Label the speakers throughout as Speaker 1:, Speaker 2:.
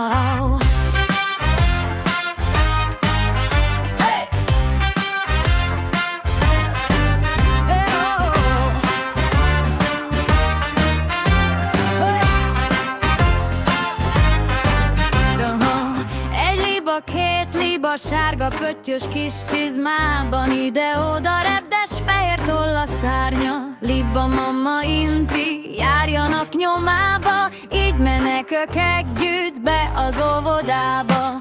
Speaker 1: Oh. Két liba sárga pöttyös kis csizmában, ide-oda repdes fehér toll a szárnya. Liba mama inti, járjanak nyomába, így menekök együtt be az óvodába.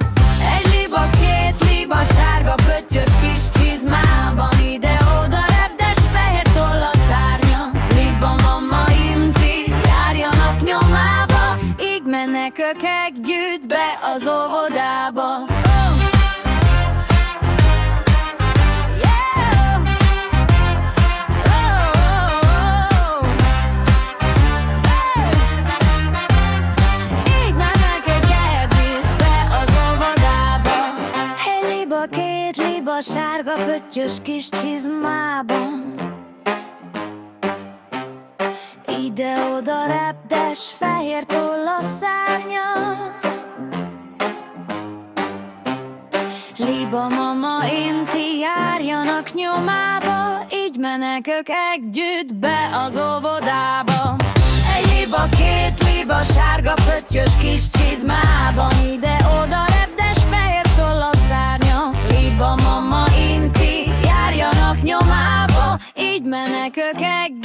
Speaker 1: Egy liba, két liba sárga pöttyös kis csizmában, ide-oda repdes fehér toll a szárnya. Liba mama inti, járjanak nyomába, így menekök együtt be az óvodába. Két liba sárga pöttyös kis csizmában, ide-oda repdes fehér toll a szárnya. Liba mama inti, járjanak nyomába, így menekök együtt be az óvodába. Egy liba, két liba sárga pöttyös kis csizmában, ide-oda repdes fehér toll a szárnya. Liba mama inti, járjanak nyomába, így menekök együtt